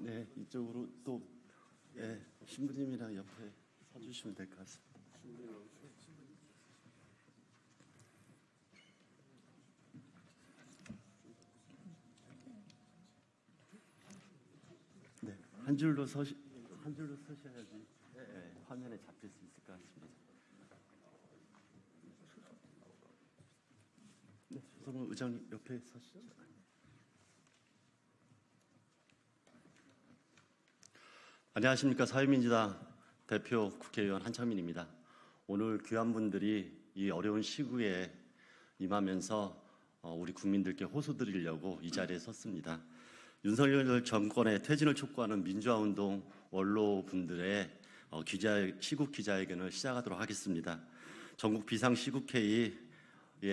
네, 이쪽으로 또 신부님이랑 옆에 서주시면 될 것 같습니다. 네, 한 줄로 서셔야지 화면에 잡힐 수 있을 것 같습니다. 네, 조성우 의장님 옆에 서시죠. 안녕하십니까. 사회민주당 대표 국회의원 한창민입니다. 오늘 귀한 분들이 이 어려운 시국에 임하면서 우리 국민들께 호소드리려고 이 자리에 섰습니다. 윤석열 정권의 퇴진을 촉구하는 민주화운동 원로분들의 시국 기자회견을 시작하도록 하겠습니다. 전국 비상시국회의에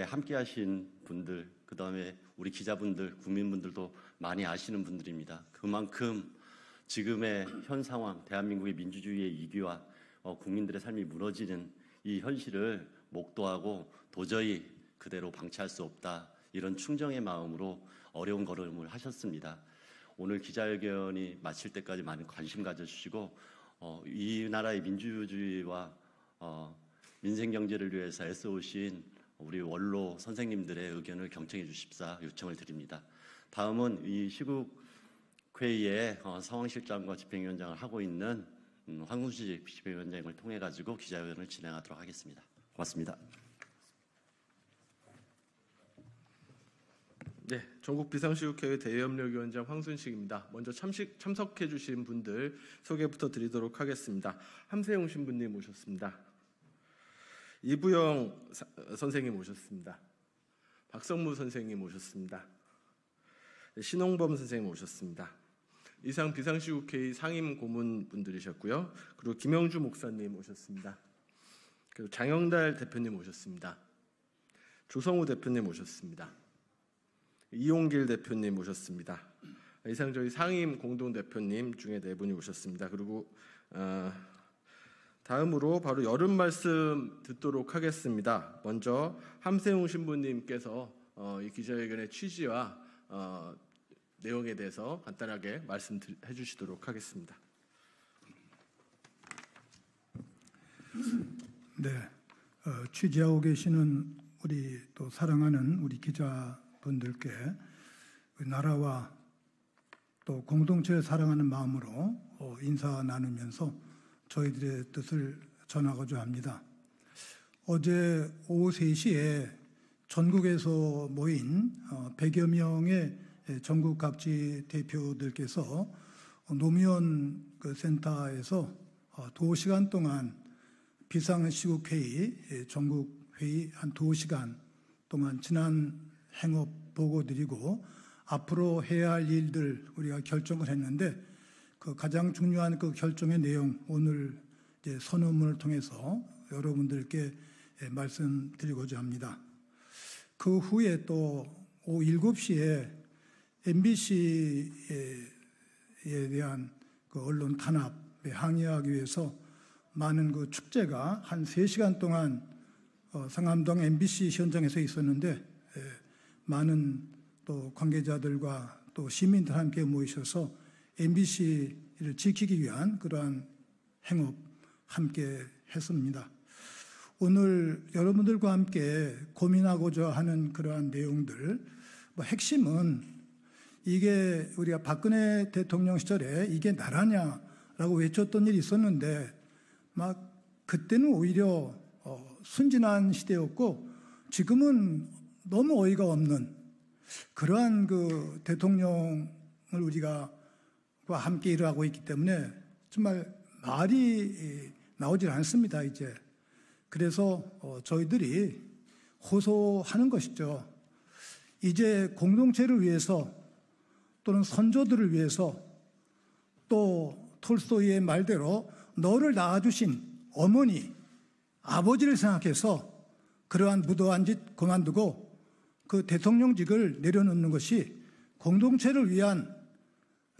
함께하신 분들, 그 다음에 우리 기자분들, 국민분들도 많이 아시는 분들입니다. 그만큼 지금의 현 상황, 대한민국의 민주주의의 이기와 국민들의 삶이 무너지는 이 현실을 목도하고 도저히 그대로 방치할 수 없다, 이런 충정의 마음으로 어려운 걸음을 하셨습니다. 오늘 기자회견이 마칠 때까지 많은 관심 가져주시고 이 나라의 민주주의와 민생경제를 위해서 애써오신 우리 원로 선생님들의 의견을 경청해 주십사 요청을 드립니다. 다음은 이 시국회의에 상황실장과 집행위원장을 하고 있는 황순식 집행위원장을 통해 가지고 기자회견을 진행하도록 하겠습니다. 고맙습니다. 네, 전국 비상시국회의 대의협력위원장 황순식입니다. 먼저 참석해 주신 분들 소개부터 드리도록 하겠습니다. 함세용 신부님 오셨습니다. 이부영 선생님 오셨습니다. 박성무 선생님 오셨습니다. 신홍범 선생님 오셨습니다. 이상 비상시국회의 상임 고문분들이셨고요. 그리고 김영주 목사님 오셨습니다. 그리고 장영달 대표님 오셨습니다. 조성우 대표님 오셨습니다. 이용길 대표님 오셨습니다. 이상 저희 상임 공동대표님 중에 4분이 오셨습니다. 그리고 다음으로 바로 여름 말씀 듣도록 하겠습니다. 먼저 함세웅 신부님께서 이 기자회견의 취지와 내용에 대해서 간단하게 말씀해 주시도록 하겠습니다. 네, 취재하고 계시는 우리 또 사랑하는 우리 기자분들께 나라와 또 공동체를 사랑하는 마음으로 인사 나누면서 저희들의 뜻을 전하고자 합니다. 어제 오후 3시에 전국에서 모인 100여 명의 전국 각지 대표들께서 노무현 센터에서 2시간 동안 비상시국회의 전국회의 한 2시간 동안 지난 행업 보고 드리고 앞으로 해야 할 일들 우리가 결정을 했는데 그 가장 중요한 그 결정의 내용 오늘 이제 선언문을 통해서 여러분들께 말씀드리고자 합니다. 그 후에 또 오후 7시에 MBC에 대한 그 언론 탄압에 항의하기 위해서 많은 그 축제가 한 3시간 동안 상암동 MBC 현장에서 있었는데 많은 또 관계자들과 또 시민들 함께 모이셔서 MBC를 지키기 위한 그러한 행업 함께 했습니다. 오늘 여러분들과 함께 고민하고자 하는 그러한 내용들, 핵심은 이게 우리가 박근혜 대통령 시절에 이게 나라냐라고 외쳤던 일이 있었는데 막 그때는 오히려 순진한 시대였고 지금은 너무 어이가 없는 그러한 그 대통령을 우리가 함께 일을 하고 있기 때문에 정말 말이 나오질 않습니다, 이제. 그래서 저희들이 호소하는 것이죠. 이제 공동체를 위해서 또는 선조들을 위해서 또 톨스토이의 말대로 너를 낳아주신 어머니, 아버지를 생각해서 그러한 무도한 짓 그만두고 그 대통령직을 내려놓는 것이 공동체를 위한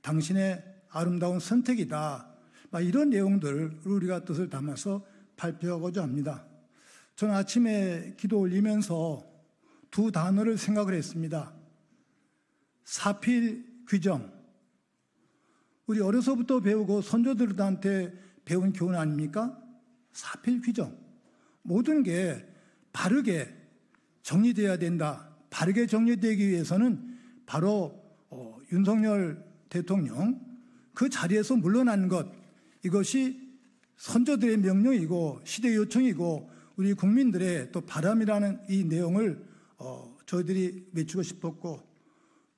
당신의 아름다운 선택이다. 이런 내용들을 우리가 뜻을 담아서 발표하고자 합니다. 저는 아침에 기도 올리면서 2 단어를 생각을 했습니다. 사필귀정. 우리 어려서부터 배우고 선조들한테 배운 교훈 아닙니까? 사필 규정. 모든 게 바르게 정리돼야 된다. 바르게 정리되기 위해서는 바로 윤석열 대통령 그 자리에서 물러난 것, 이것이 선조들의 명령이고 시대 요청이고 우리 국민들의 또 바람이라는 이 내용을 저희들이 외치고 싶었고,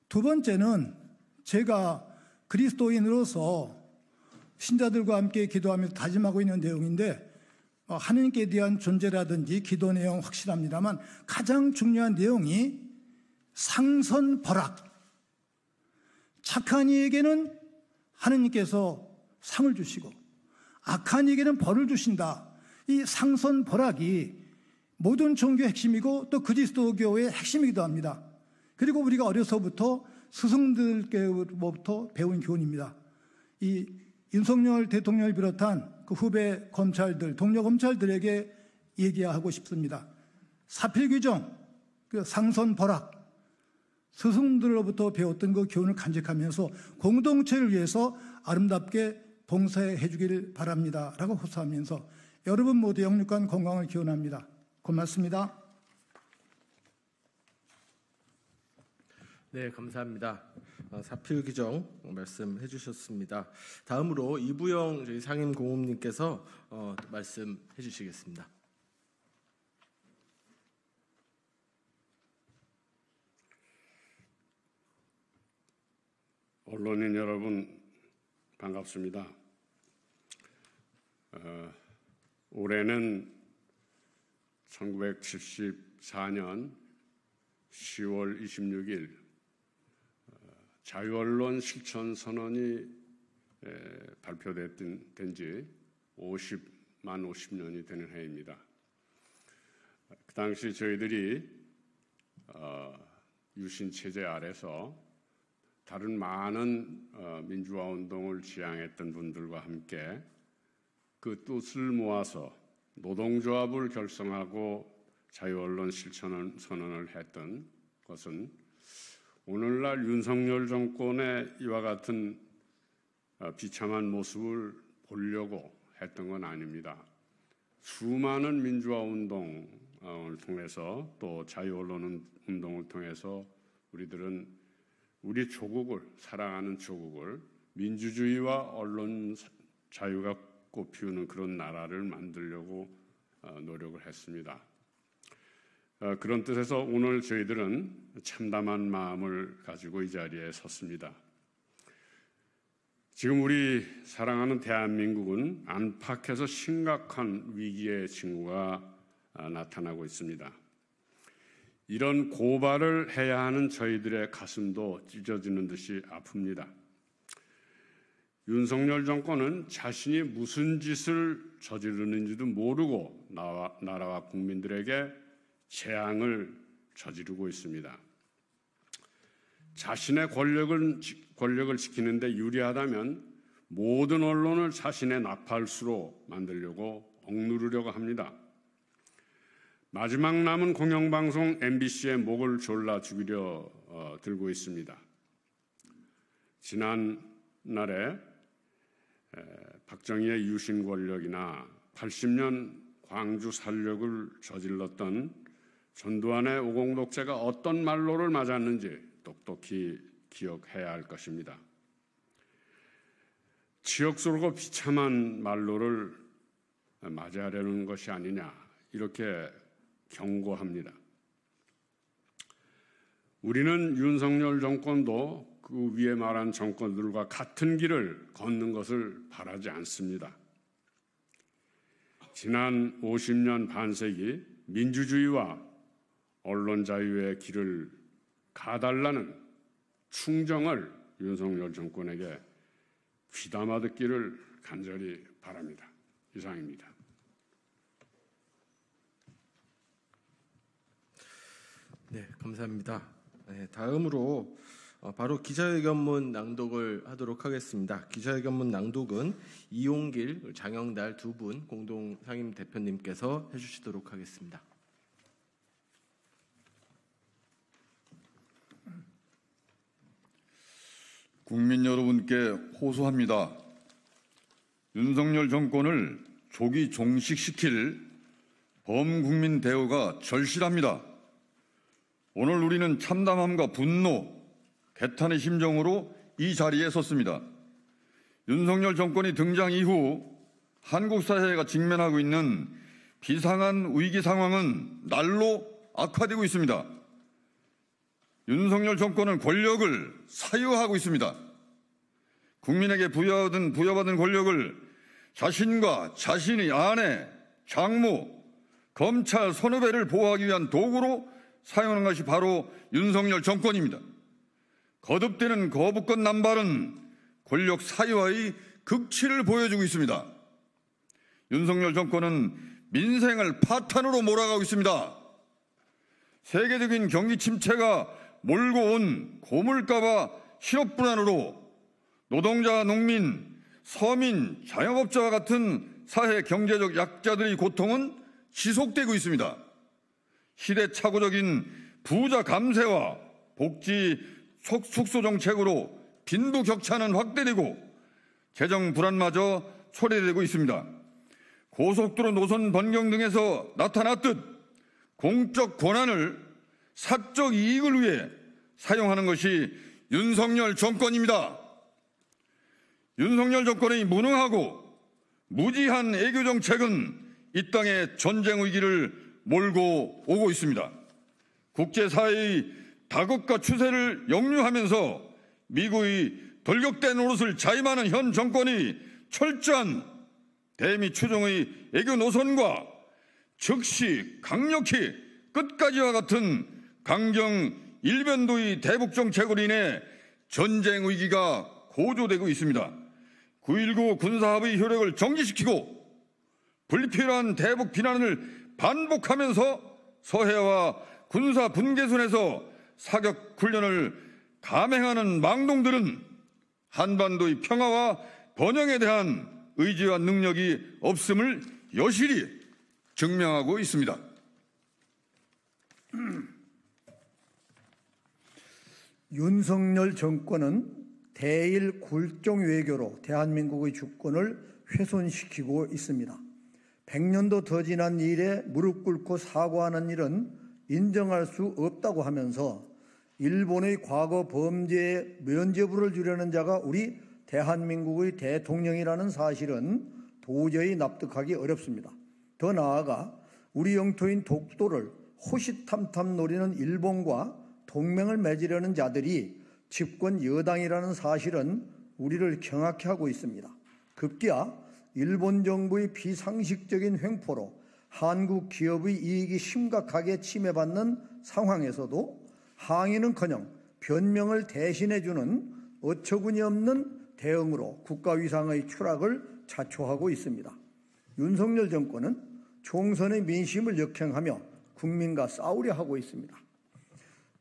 두 번째는 제가 그리스도인으로서 신자들과 함께 기도하면서 다짐하고 있는 내용인데, 하느님께 대한 존재라든지 기도 내용 확실합니다만 가장 중요한 내용이 상선벌악. 착한 이에게는 하느님께서 상을 주시고 악한 이에게는 벌을 주신다. 이 상선벌악이 모든 종교의 핵심이고 또 그리스도교의 핵심이기도 합니다. 그리고 우리가 어려서부터 스승들께로부터 배운 교훈입니다. 이 윤석열 대통령을 비롯한 그 후배 검찰들, 동료 검찰들에게 얘기하고 싶습니다. 사필규정, 그 상선벌악, 스승들로부터 배웠던 그 교훈을 간직하면서 공동체를 위해서 아름답게 봉사해 주길 바랍니다. 라고 호소하면서 여러분 모두 영육간 건강을 기원합니다. 고맙습니다. 네, 감사합니다. 사필 규정 말씀해 주셨습니다. 다음으로 이부영 저희 상임 고문님께서 말씀해 주시겠습니다. 언론인 여러분 반갑습니다. 올해는 1974년 10월 26일 자유언론 실천선언이 발표된 지 50년이 되는 해입니다. 그 당시 저희들이 유신체제 아래서 다른 많은 민주화운동을 지향했던 분들과 함께 그 뜻을 모아서 노동조합을 결성하고 자유언론 실천선언을 했던 것은 오늘날 윤석열 정권의 이와 같은 비참한 모습을 보려고 했던 건 아닙니다. 수많은 민주화운동을 통해서 또 자유언론 운동을 통해서 우리들은 우리 조국을, 사랑하는 조국을 민주주의와 언론 자유가 꽃피우는 그런 나라를 만들려고 노력을 했습니다. 그런 뜻에서 오늘 저희들은 참담한 마음을 가지고 이 자리에 섰습니다. 지금 우리 사랑하는 대한민국은 안팎에서 심각한 위기의 징후가 나타나고 있습니다. 이런 고발을 해야 하는 저희들의 가슴도 찢어지는 듯이 아픕니다. 윤석열 정권은 자신이 무슨 짓을 저지르는지도 모르고 나라와 국민들에게 재앙을 저지르고 있습니다. 자신의 권력을 지키는데 유리하다면 모든 언론을 자신의 나팔수로 만들려고 억누르려고 합니다. 마지막 남은 공영방송 MBC의 목을 졸라 죽이려 들고 있습니다. 지난날에 박정희의 유신 권력이나 80년 광주 살력을 저질렀던 전두환의 오공독재가 어떤 말로를 맞았는지 똑똑히 기억해야 할 것입니다. 치욕스럽고 비참한 말로를 맞이하려는 것이 아니냐, 이렇게 경고합니다. 우리는 윤석열 정권도 그 위에 말한 정권들과 같은 길을 걷는 것을 바라지 않습니다. 지난 50년 반세기 민주주의와 언론 자유의 길을 가달라는 충정을 윤석열 정권에게 귀담아 듣기를 간절히 바랍니다. 이상입니다. 네, 감사합니다. 네, 다음으로 바로 기자회견문 낭독을 하도록 하겠습니다. 기자회견문 낭독은 이용길, 장영달 두 분 공동 상임 대표님께서 해주시도록 하겠습니다. 국민 여러분께 호소합니다. 윤석열 정권을 조기 종식시킬 범국민 대우가 절실합니다. 오늘 우리는 참담함과 분노, 개탄의 심정으로 이 자리에 섰습니다. 윤석열 정권이 등장 이후 한국 사회가 직면하고 있는 비상한 위기 상황은 날로 악화되고 있습니다. 윤석열 정권은 권력을 사유하고 있습니다. 국민에게 부여받은 권력을 자신과 자신의 아내, 장모, 검찰, 선후배를 보호하기 위한 도구로 사용하는 것이 바로 윤석열 정권입니다. 거듭되는 거부권 남발은 권력 사유화의 극치를 보여주고 있습니다. 윤석열 정권은 민생을 파탄으로 몰아가고 있습니다. 세계적인 경기 침체가 몰고 온 고물가와 실업불안으로 노동자, 농민, 서민, 자영업자와 같은 사회 경제적 약자들의 고통은 지속되고 있습니다. 시대착오적인 부자 감세와 복지 축소 정책으로 빈부격차는 확대되고 재정 불안마저 초래되고 있습니다. 고속도로 노선 변경 등에서 나타났듯 공적 권한을 사적 이익을 위해 사용하는 것이 윤석열 정권입니다. 윤석열 정권의 무능하고 무지한 애교 정책은 이 땅에 전쟁 위기를 몰고 오고 있습니다. 국제사회의 다급과 추세를 역류하면서 미국의 돌격된 노릇을 자임하는 현 정권이 철저한 대미 추종의 애교 노선과 즉시 강력히 끝까지와 같은 강경 일변도의 대북 정책으로 인해 전쟁 위기가 고조되고 있습니다. 9.19 군사합의 효력을 정지시키고 불필요한 대북 비난을 반복하면서 서해와 군사 분계선에서 사격 훈련을 감행하는 망동들은 한반도의 평화와 번영에 대한 의지와 능력이 없음을 여실히 증명하고 있습니다. 윤석열 정권은 대일 굴종 외교로 대한민국의 주권을 훼손시키고 있습니다. 100년도 더 지난 일에 무릎 꿇고 사과하는 일은 인정할 수 없다고 하면서 일본의 과거 범죄에 면죄부를 주려는 자가 우리 대한민국의 대통령이라는 사실은 도저히 납득하기 어렵습니다. 더 나아가 우리 영토인 독도를 호시탐탐 노리는 일본과 동맹을 맺으려는 자들이 집권 여당이라는 사실은 우리를 경악해 하고 있습니다. 급기야 일본 정부의 비상식적인 횡포로 한국 기업의 이익이 심각하게 침해받는 상황에서도 항의는커녕 변명을 대신해주는 어처구니 없는 대응으로 국가 위상의 추락을 자초하고 있습니다. 윤석열 정권은 총선의 민심을 역행하며 국민과 싸우려 하고 있습니다.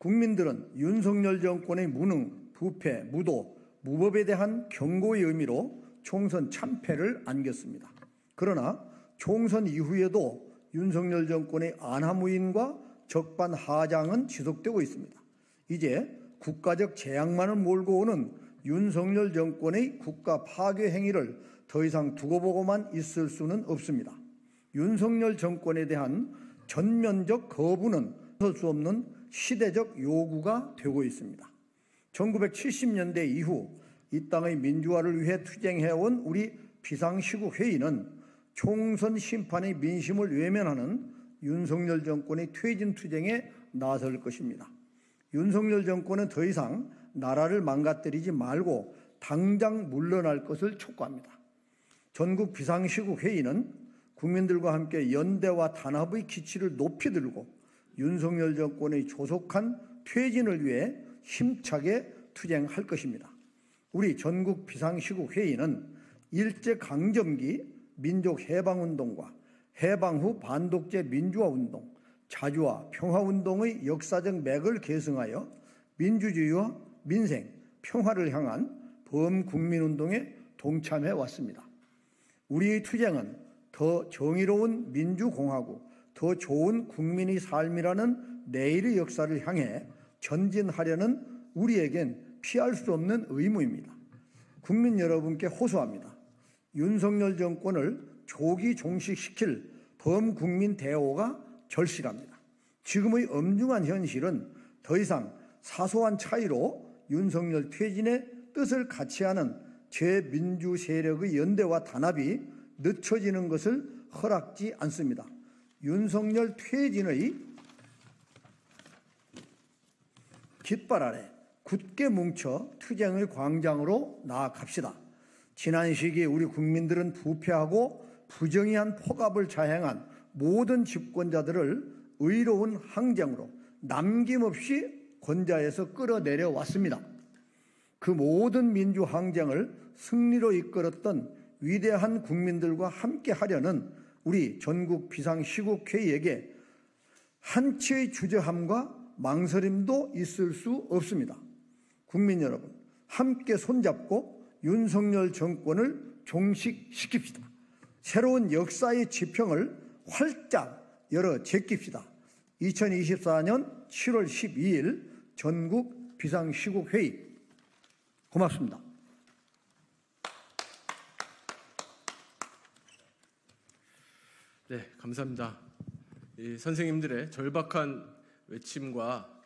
국민들은 윤석열 정권의 무능, 부패, 무도, 무법에 대한 경고의 의미로 총선 참패를 안겼습니다. 그러나 총선 이후에도 윤석열 정권의 안하무인과 적반하장은 지속되고 있습니다. 이제 국가적 재앙만을 몰고 오는 윤석열 정권의 국가 파괴 행위를 더 이상 두고 보고만 있을 수는 없습니다. 윤석열 정권에 대한 전면적 거부는 설 수 없는 시대적 요구가 되고 있습니다. 1970년대 이후 이 땅의 민주화를 위해 투쟁해온 우리 비상시국회의는 총선 심판의 민심을 외면하는 윤석열 정권의 퇴진 투쟁에 나설 것입니다. 윤석열 정권은 더 이상 나라를 망가뜨리지 말고 당장 물러날 것을 촉구합니다. 전국 비상시국회의는 국민들과 함께 연대와 단합의 기치를 높이 들고 윤석열 정권의 조속한 퇴진을 위해 힘차게 투쟁할 것입니다. 우리 전국 비상시국회의는 일제강점기 민족해방운동과 해방 후 반독재 민주화운동, 자주화, 평화운동의 역사적 맥을 계승하여 민주주의와 민생, 평화를 향한 범국민운동에 동참해 왔습니다. 우리의 투쟁은 더 정의로운 민주공화국, 더 좋은 국민의 삶이라는 내일의 역사를 향해 전진하려는 우리에겐 피할 수 없는 의무입니다. 국민 여러분께 호소합니다. 윤석열 정권을 조기 종식시킬 범국민 대오가 절실합니다. 지금의 엄중한 현실은 더 이상 사소한 차이로 윤석열 퇴진의 뜻을 같이 하는 제민주 세력의 연대와 단합이 늦춰지는 것을 허락지 않습니다. 윤석열 퇴진의 깃발 아래 굳게 뭉쳐 투쟁의 광장으로 나아갑시다. 지난 시기에 우리 국민들은 부패하고 부정의한 폭압을 자행한 모든 집권자들을 의로운 항쟁으로 남김없이 권좌에서 끌어내려 왔습니다. 그 모든 민주 항쟁을 승리로 이끌었던 위대한 국민들과 함께 하려는 우리 전국 비상시국회의에게 한치의 주저함과 망설임도 있을 수 없습니다. 국민 여러분, 함께 손잡고 윤석열 정권을 종식시킵시다. 새로운 역사의 지평을 활짝 열어 제낍시다. 2024년 7월 12일 전국 비상시국회의 고맙습니다. 네, 감사합니다. 이 선생님들의 절박한 외침과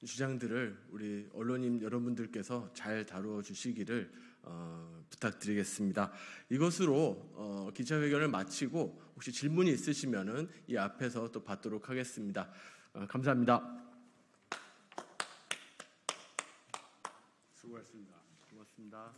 주장들을 우리 언론인 여러분들께서 잘 다루어 주시기를 부탁드리겠습니다. 이것으로 기자회견을 마치고 혹시 질문이 있으시면은 이 앞에서 또 받도록 하겠습니다. 감사합니다. 수고했습니다. 고맙습니다.